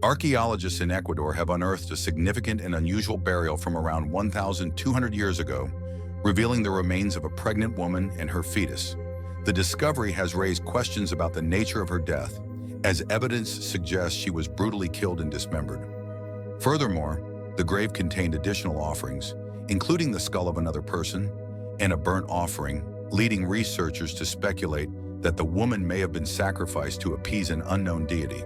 Archaeologists in Ecuador have unearthed a significant and unusual burial from around 1,200 years ago, revealing the remains of a pregnant woman and her fetus. The discovery has raised questions about the nature of her death, as evidence suggests she was brutally killed and dismembered. Furthermore, the grave contained additional offerings, including the skull of another person and a burnt offering, leading researchers to speculate that the woman may have been sacrificed to appease an unknown deity.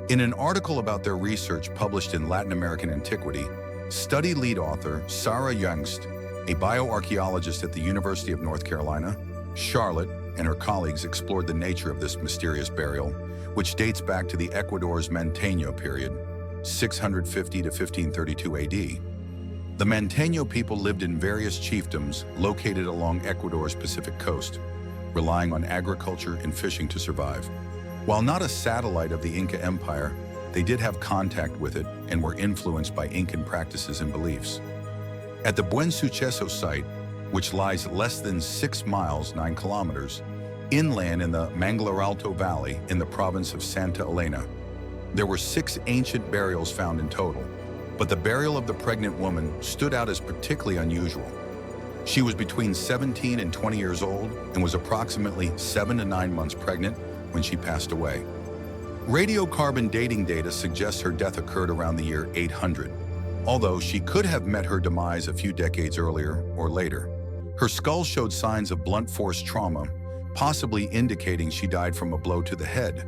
In an article about their research published in Latin American Antiquity, study lead author Sarah Youngst, a bioarchaeologist at the University of North Carolina, Charlotte, and her colleagues explored the nature of this mysterious burial, which dates back to the Ecuador's Manteño period, 650 to 1532 AD. The Manteño people lived in various chiefdoms located along Ecuador's Pacific coast, relying on agriculture and fishing to survive. While not a satellite of the Inca Empire, they did have contact with it and were influenced by Incan practices and beliefs. At the Buen Suceso site, which lies less than 6 miles, 9 kilometers, inland in the Manglaralto Valley in the province of Santa Elena, there were 6 ancient burials found in total, but the burial of the pregnant woman stood out as particularly unusual. She was between 17 and 20 years old and was approximately 7 to 9 months pregnant when she passed away. Radiocarbon dating data suggests her death occurred around the year 800, although she could have met her demise a few decades earlier or later. Her skull showed signs of blunt force trauma, possibly indicating she died from a blow to the head,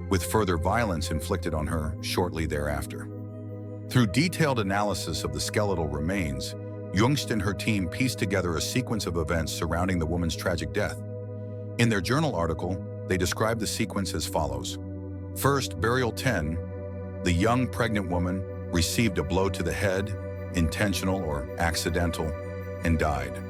with further violence inflicted on her shortly thereafter. Through detailed analysis of the skeletal remains, Jungst and her team pieced together a sequence of events surrounding the woman's tragic death. In their journal article, they described the sequence as follows. First, burial 10, the young pregnant woman received a blow to the head, intentional or accidental, and died.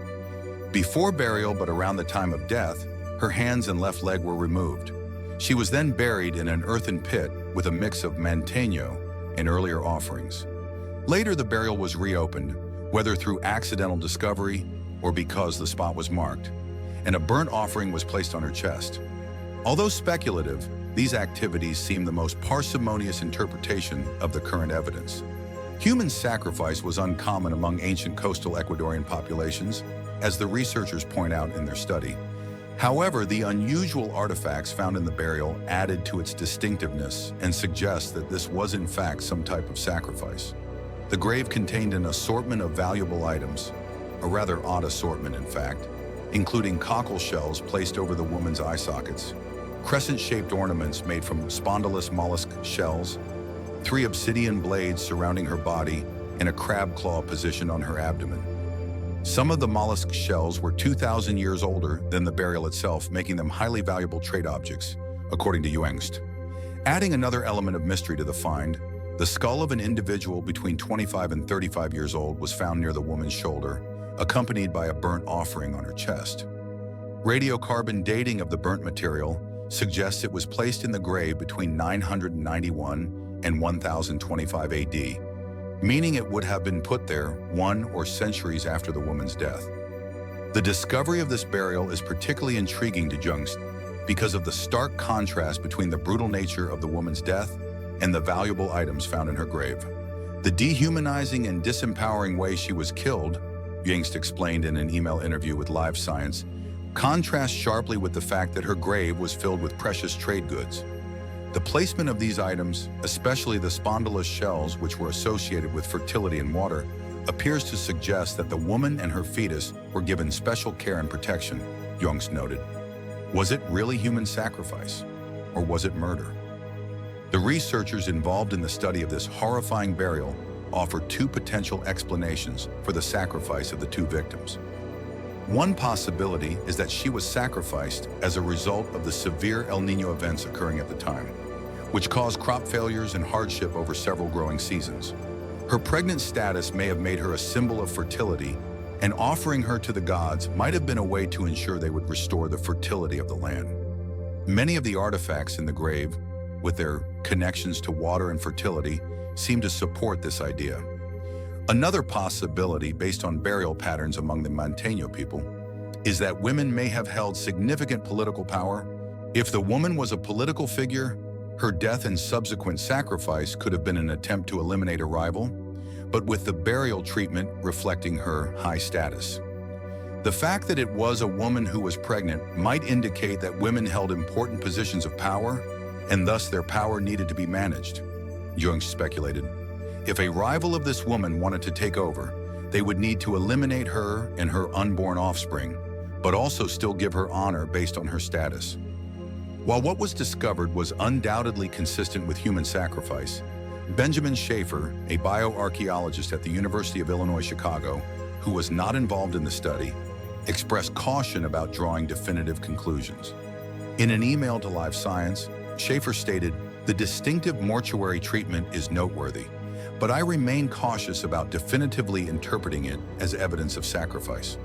Before burial, but around the time of death, her hands and left leg were removed. She was then buried in an earthen pit with a mix of manteño and earlier offerings. Later, the burial was reopened, whether through accidental discovery or because the spot was marked, and a burnt offering was placed on her chest. Although speculative, these activities seem the most parsimonious interpretation of the current evidence. Human sacrifice was uncommon among ancient coastal Ecuadorian populations, as the researchers point out in their study. However, the unusual artifacts found in the burial added to its distinctiveness and suggest that this was in fact some type of sacrifice. The grave contained an assortment of valuable items, a rather odd assortment in fact, including cockle shells placed over the woman's eye sockets, crescent-shaped ornaments made from spondylus mollusk shells, 3 obsidian blades surrounding her body, and a crab claw positioned on her abdomen. Some of the mollusk shells were 2,000 years older than the burial itself, making them highly valuable trade objects, according to Jungst. Adding another element of mystery to the find, the skull of an individual between 25 and 35 years old was found near the woman's shoulder, accompanied by a burnt offering on her chest. Radiocarbon dating of the burnt material suggests it was placed in the grave between 991 and 1025 AD, meaning it would have been put there 1 or centuries after the woman's death. The discovery of this burial is particularly intriguing to Jungst because of the stark contrast between the brutal nature of the woman's death and the valuable items found in her grave. The dehumanizing and disempowering way she was killed, Jungst explained in an email interview with Live Science, contrasts sharply with the fact that her grave was filled with precious trade goods. The placement of these items, especially the spondylus shells which were associated with fertility and water, appears to suggest that the woman and her fetus were given special care and protection, Jungst noted. Was it really human sacrifice, or was it murder? The researchers involved in the study of this horrifying burial offer 2 potential explanations for the sacrifice of the 2 victims. One possibility is that she was sacrificed as a result of the severe El Niño events occurring at the time, which caused crop failures and hardship over several growing seasons. Her pregnant status may have made her a symbol of fertility, and offering her to the gods might have been a way to ensure they would restore the fertility of the land. Many of the artifacts in the grave, with their connections to water and fertility, seem to support this idea. Another possibility, based on burial patterns among the Manteño people, is that women may have held significant political power. If the woman was a political figure, Her death and subsequent sacrifice could have been an attempt to eliminate a rival, but with the burial treatment reflecting her high status. The fact that it was a woman who was pregnant might indicate that women held important positions of power, and thus their power needed to be managed. Jung speculated, if a rival of this woman wanted to take over, they would need to eliminate her and her unborn offspring, but also still give her honor based on her status. While what was discovered was undoubtedly consistent with human sacrifice, Benjamin Schaefer, a bioarchaeologist at the University of Illinois, Chicago, who was not involved in the study, expressed caution about drawing definitive conclusions. In an email to Live Science, Schaefer stated, "The distinctive mortuary treatment is noteworthy, but I remain cautious about definitively interpreting it as evidence of sacrifice."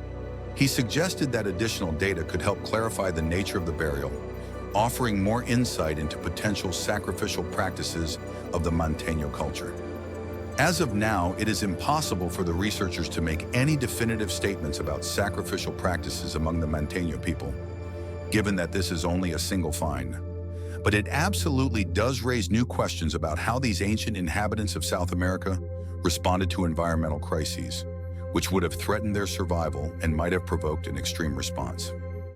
He suggested that additional data could help clarify the nature of the burial, offering more insight into potential sacrificial practices of the Manteño culture. As of now, it is impossible for the researchers to make any definitive statements about sacrificial practices among the Manteño people, given that this is only a single find. But it absolutely does raise new questions about how these ancient inhabitants of South America responded to environmental crises, which would have threatened their survival and might have provoked an extreme response.